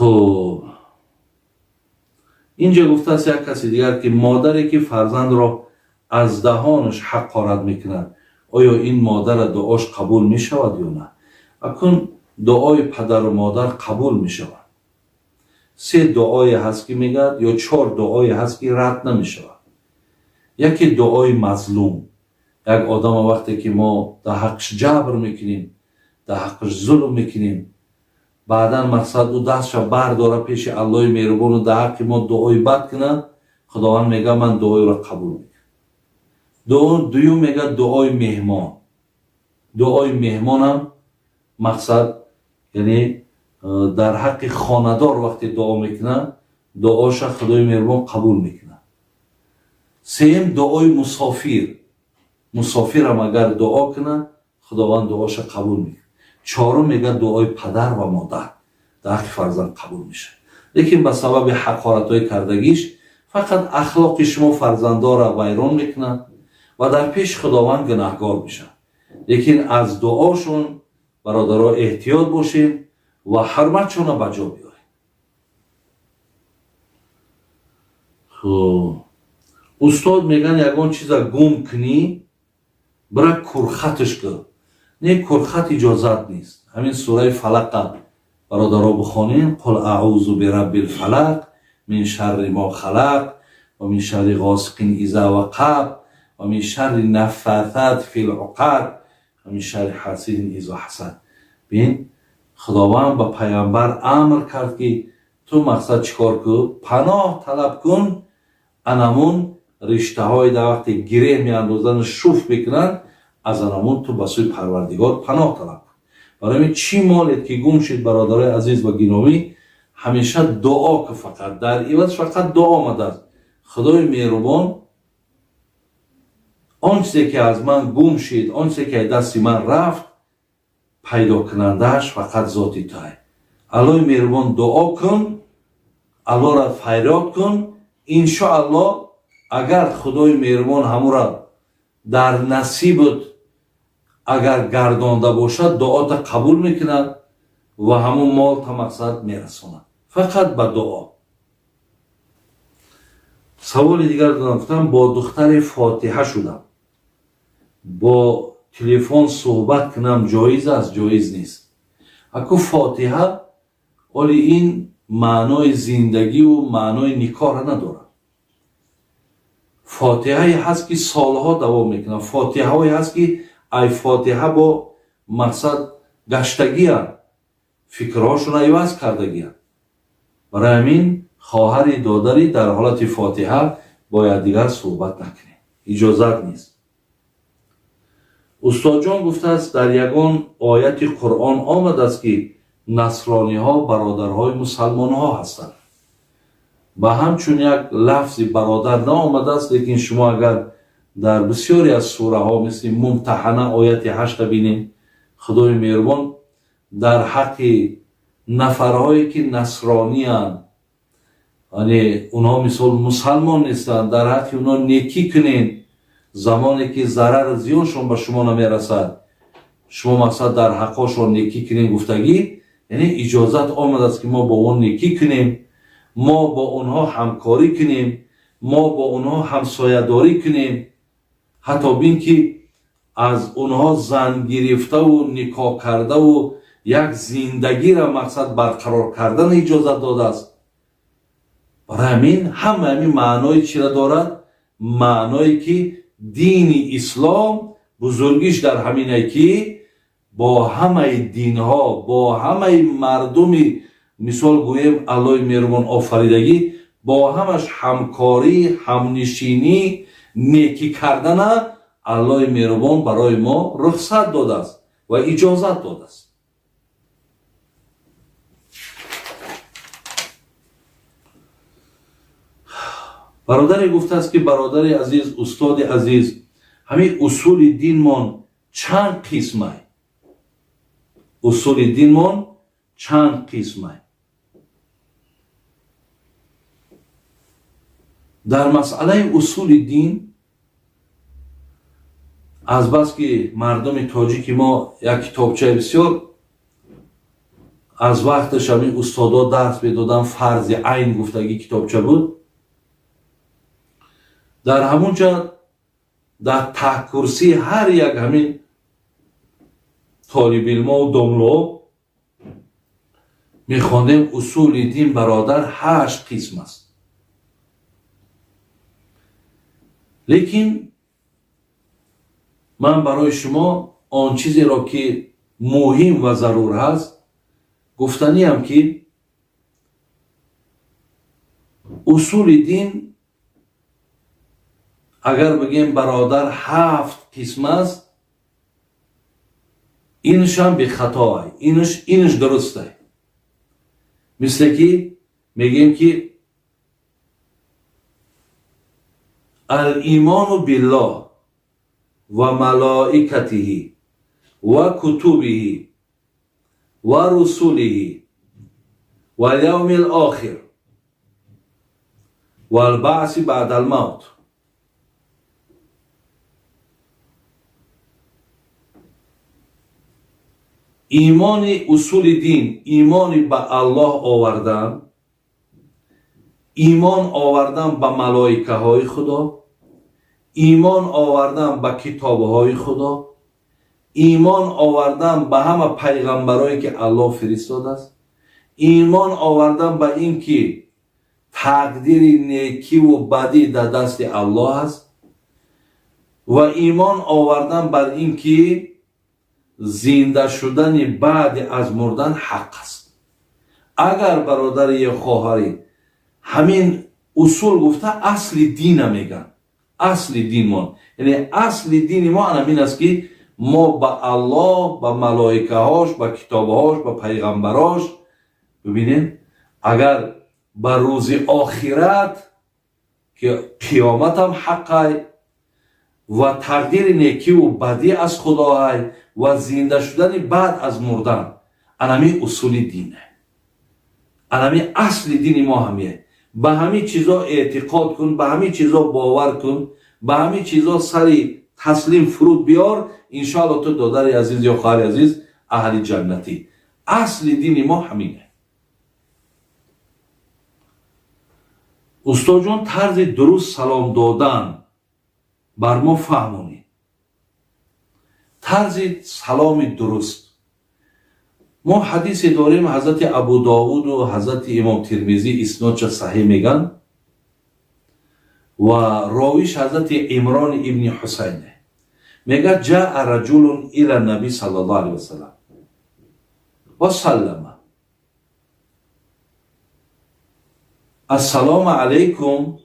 خب اینجا گفته است یک کسی دیگر که مادری که فرزند را از دهانش حقارت میکند آیا این مادر دعاش قبول میشود یا نه؟ اکنون دعای پدر و مادر قبول میشود. 3 دعای هست که میگد یا 4 دعای هست که رد نمیشود. یکی دعای مظلوم، یک آدم وقتی که ما در حقش جبر میکنیم، در حقش ظلم میکنیم، بعدا مقصد او دستش برداره پیش الله مهربان و در حق ما دعای بد کنه، خداوند میگه من دعای را قبول میکنم. دوم میگه دعای مهمان. دعای مهمان هم مقصد یعنی در حق خاندار وقتی دعا میکنه دعاش خدای مهربان قبول میکنه. سوم دعای مسافر هم اگر دعا کنه خداوند دعاش قبول میکنه. 4 میگه دعای پدر و مادر در حق فرزند قبول میشه. لیکن به سبب حقارت‌های کردگیش فقط اخلاق شما فرزندا را ویران میکنه و در پیش خداوند گناهکار میشه. لیکن از دعاشون برادرها احتیاط باشین و حرمتشون را به جا بیارین. استاد میگن یگان چیز گم کنی برای کرخطش کن. نه کرخط اجازت نیست. همین سوره فلق برادرها بخونین. قل اعوذ برب الفلق من شر ما خلق و من شر غاسق اذا وقب و من شر نفاثات فی العقد و من شر حاسد اذا حسد. ببین خداوند به پیامبر امر کرد که تو مقصد چیکار کن؟ پناه طلب کن. انمون رشته های در وقت گره می اندازن شوف بکنن از انمون تو به سوی پروردگار پناه طلب کن. برای چی مالت که گم شد برادرای عزیز و گرامی همیشه دعا که فقط در عوض فقط دعا آمده است. خدای مهربان آن چیزی که از من گم شد، آن چیزی که دست من رفت، پیدا کنندهش فقط ذاتی توئه. الله مهربان دعا کن، الله را فریاد کن. انشاءالله اگر خدای مهربان همون را در نصیبت اگر گردانده باشد دعات قبول میکند و همون مال تا مقصد میرساند. فقط به دعا. سوال دیگر دارم. با دختر فاتحه شدم، با تلفن صحبت کنم جایز است جایز نیست؟ اکو فاتحه ولی این معنای زندگی و معنای نکاح نداره. فاتحه هست که سالها دوام میکنه. فاتحه های هست که ای فاتحه با مقصد گشتگی هست، فکرهاشون عوض کردگی هست. برای همین خواهر دادری در حالت فاتحه باید دیگر صحبت نکنه، اجازت نیست. استاد جان گفته است در یگان آیت قرآن آمد است که نصرانی ها برادرهای مسلمان ها هستند. و همچون یک لفظ برادر نه آمده است. لیکن شما اگر در بسیاری از سوره ها مثل ممتحنه آیت 8 بینید خدای مهربان در حق نفرهایی که نصرانی هستند، یعنی اونها مثل مسلمان نیستند، در حق اونها نیکی کنین. زمانی که ضرر زیانشون به شما نمیرسد شما مقصد در حقشون نیکی کنین گفتگی، یعنی اجازت آمده است که ما با اون نیکی کنیم، ما با اونها همکاری کنیم، ما با اونها همسایه‌داری کنیم. حتی بین که از اونها زن گرفته و نکاح کرده و یک زندگی را مقصد برقرار کردن اجازت داده است. برای همین همین معنای چی را دارد؟ معنایی که دین اسلام بزرگیش در همینه که با همه دین ها با همه مردم مثال گویم الله مهربان آفریدگی با همش همکاری همنشینی نیکی کردن الله مهربان برای ما رخصت داده است و اجازت داده است. برادری گفته است که برادر عزیز استاد عزیز همین اصول دین من چند قسمه؟ اصول دین من چند قسمه؟ در مسئله اصول دین از بس که مردم تاجیک ما یک کتابچه بسیار از وقتش همین استادا درس میدادن، فرض عین گفتگی کتابچه بود. در همونجا در ته کرسی هر یک همین طالب علم و داملو میخواندیم اصول دین برادر 8 قسم است. لیکن من برای شما آن چیزی را که مهم و ضرور هست گفتنی هم که اصول دین اگر بگیم برادر 7 قسم است، اینش هم به خطا است، اینش درست است. مثل که میگیم که الایمان بالله و ملائکته و کتبه و رسوله و الیوم الاخر و البعث بعد الموت. ایمان اصول دین، ایمان به الله آوردن، ایمان آوردن به ملائکه های خدا، ایمان آوردن به کتاب های خدا، ایمان آوردن به همه پیغمبرایی که الله فرستاده است، ایمان آوردن به این که تقدیر نیکی و بدی در دست الله است و ایمان آوردن بر این که زنده شدن بعد از مردن حق است. اگر برادر یا خواهری همین اصول گفته اصل دین میگن، اصل دین ما، یعنی اصل دین ما همین است که ما به الله، به ملائکه هاش، به کتاب هاش، به پیغمبراش، ببینید اگر به روز آخرت که قیامت هم حقه و تقدیر نیکی و بدی از خدا های و زنده شدن بعد از مردن، انمی اصول دینه، انمی اصل دین ما همیه. به همین چیزا اعتقاد کن، به همین چیزا باور کن، به همین چیزا سری تسلیم فرود بیار، انشاءالله تو دادر عزیز یا خواهر عزیز اهل جنتی. اصل دین ما همینه. استاد جان طرز درست سلام دادن بر ما فهمونی. طرز سلام درست. ما حدیث داریم حضرت ابو داود و حضرت امام ترمذی اسنادش صحیح میگن و راویش حضرت عمران ابن حسینه. میگه جاء رجل الى النبی صلی الله علیه وسلم و سلم السلام علیکم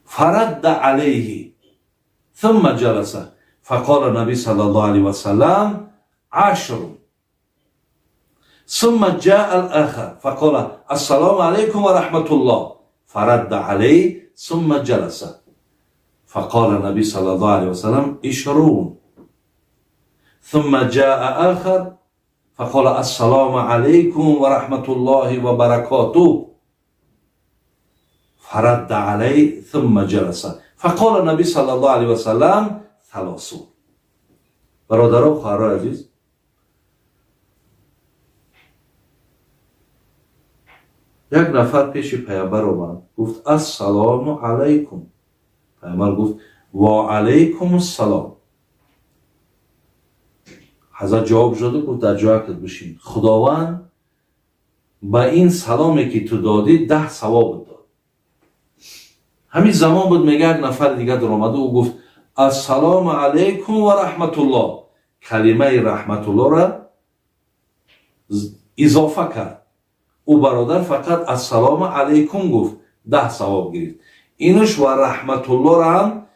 فرد علیه ثم جلس فقال النبي صلى الله عليه وسلم 10. ثم جاء الآخر فقال السلام عليكم ورحمة الله فرد عليه ثم جلس فقال النبي صلى الله عليه وسلم 20. ثم جاء آخر فقال السلام عليكم ورحمة الله وبركاته فرد عليه ثم جلس فقال النبي صلى الله عليه وسلم 3. برادران و خواهران عزیز، یک نفر پیش پیامبر اومد گفت السلام علیکم. پیامبر گفت و علیکم السلام. حضرت جواب شده گفت در جای که بشین، خداوند با این سلامی که تو دادی 10 ثواب داد. همین زمان بود میگه یک نفر دیگه در اومده و گفت السلام علیکم و رحمت الله. کلمه رحمت الله را اضافه کرد. او برادر فقط السلام علیکم گفت 10 ثواب گرفت. اینش و رحمت الله را هم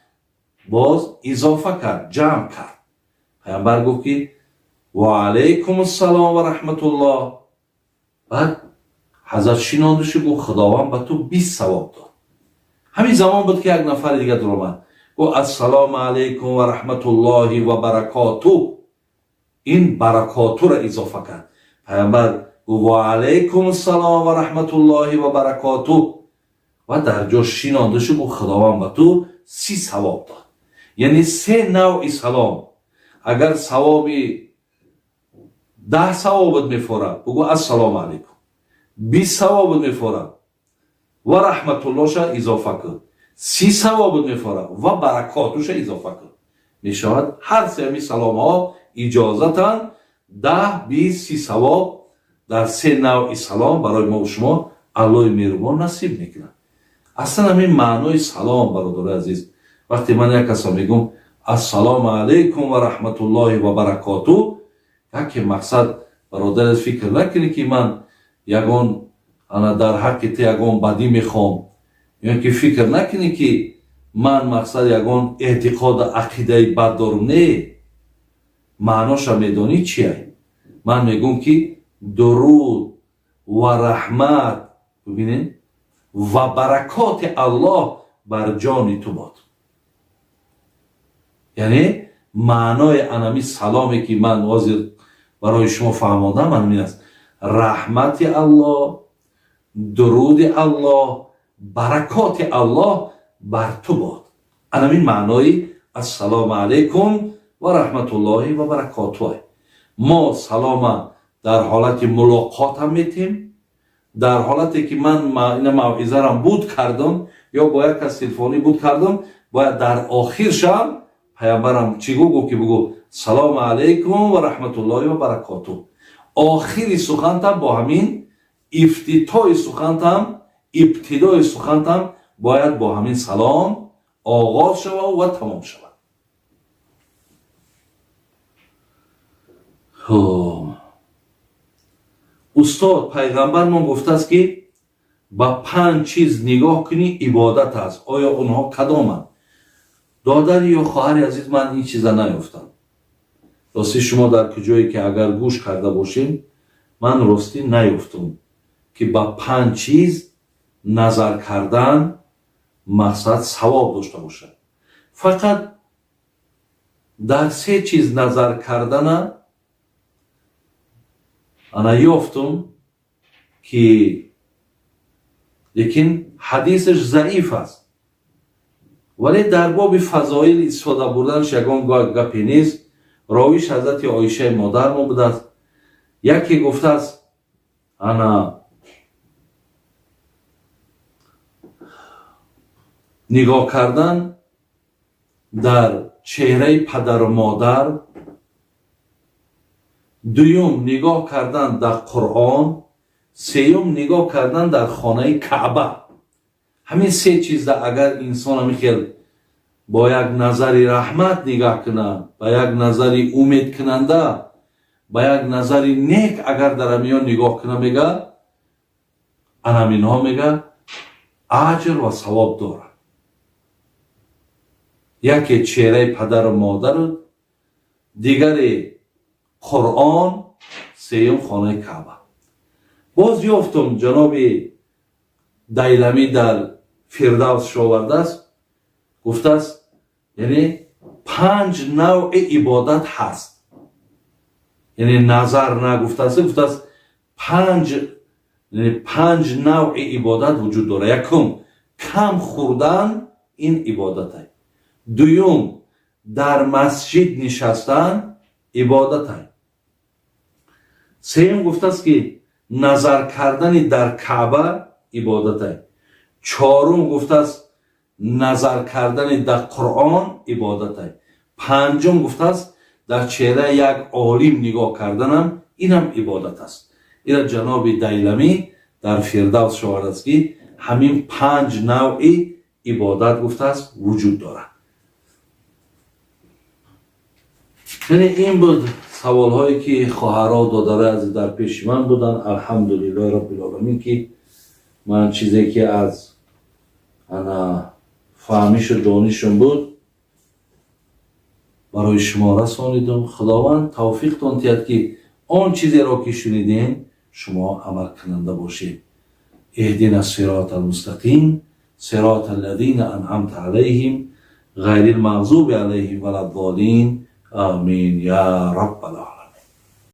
باز اضافه کرد، جمع کرد. پیامبر گفت که و علیکم السلام و رحمت الله. بعد حضرت شناندش گفت خداوند به تو 20 ثواب داد. همین زمان بود که یک نفر دیگه در اومد گفت السلام علیکم و رحمت الله و برکاته. این برکاته را اضافه کرد. پیامبر گفت و علیکم السلام و رحمت الله و برکاته و در جا شناندش گفت خداوند به تو 30 ثواب داد. یعنی 3 نوع سلام. اگر ثواب 10 ثوابت میفوره بگو السلام علیکم. 20 ثوابت میفوره و رحمت الله شه اضافه کن. 30 ثوابت میفوره و برکاتش اضافه کن. میشود هر سه سلام ها اجازتن 10 20 30 ثواب در سه نوع سلام برای ما و شما الله مهربان نصیب میکنه. اصلا همین معنای سلام برادر عزیز، وقتی من یک کس میگم السلام علیکم و رحمت الله و برکاته، یک مقصد برادر فکر نکنی که من یگان در حق تی یگان بدی میخوام، یا که فکر نکنی که من مقصد یگان اعتقاد عقیده بد دارم. نه، معناش میدونی چیه؟ من میگم که درود و رحمت ببینید و برکات الله بر جان تو باد. یعنی معنای انمی سلامی که من واضح برای شما فهماندم همین است: رحمت الله، درود الله، برکات الله بر تو باد. انمی معنای السلام علیکم و رحمت الله و برکاته. ما سلام در حالت ملاقات هم میتیم، در حالتی که من این موعظه را بود کردم یا با یک کس تلفنی بود کردم، باید در آخرشم پیامبرم چی گفت که بگو سلام علیکم و رحمت الله و برکاته. آخری سخنتم با همین افتتاح سخنتم، ابتدای سخنتم باید با همین سلام آغاز شود و تمام شود. استاد پیغمبر ما گفته است که با 5 چیز نگاه کنی عبادت است. آیا اونها کدامند؟ دادر یا خواهر عزیز، من این چیزا نیافتم. راستی شما در کجایی که اگر گوش کرده باشین، من راستی نیافتم که با 5 چیز نظر کردن مقصد ثواب داشته باشه. فقط در 3 چیز نظر کردن انا یافتم که لیکن حدیثش ضعیف است، ولی در باب فضایل استفاده بردنش یگان گپی نیست. راویش حضرت عایشه مادر ما بوده است. یکی گفته است انا نگاه کردن در چهره پدر و مادر، دوم نگاه کردن در قرآن، سوم نگاه کردن در خانه کعبه. همین 3 چیز اگر انسان میخواد با یک نظر رحمت نگاه کنه، با یک نظر امید کننده، با یک نظر نیک اگر در میان نگاه کنه، میگه اینها میگه اجر و ثواب داره. یکی چهره پدر و مادر، دیگری قرآن، سوم خانه کعبه. باز یافتم جناب دیلمی در فردوس آورده است، گفته است یعنی 5 نوع عبادت هست. یعنی نظر نگفته است، گفته است 5 نوع عبادت وجود داره. یکم کم خوردن، این عبادت است. دوم در مسجد نشستن، عبادت است. سوم گفته است که نظر کردن در کعبه، عبادت است. چهارم گفته است نظر کردن در قرآن، عبادت است. پنجم گفته است در چهره یک عالم نگاه کردنم، اینم عبادت است. این جناب دیلمی در فردوس آورده است که همین 5 نوع عبادت گفته است وجود دارد. یعنی این بود سوال هایی که خواهرها دادره از در پیش من بودن. الحمدلله رب العالمین که من چیزی که از انا فهمیش و دانشم بود برای شما رسانیدم. خداوند توفیق تان دهد که آن چیزی را که شنیدین شما عمل کننده باشید. اهدنا الصراط المستقیم صراط الذین انعمت علیهم غیر المغضوب علیهم ولا الضالین. آمین یا رب العالمین.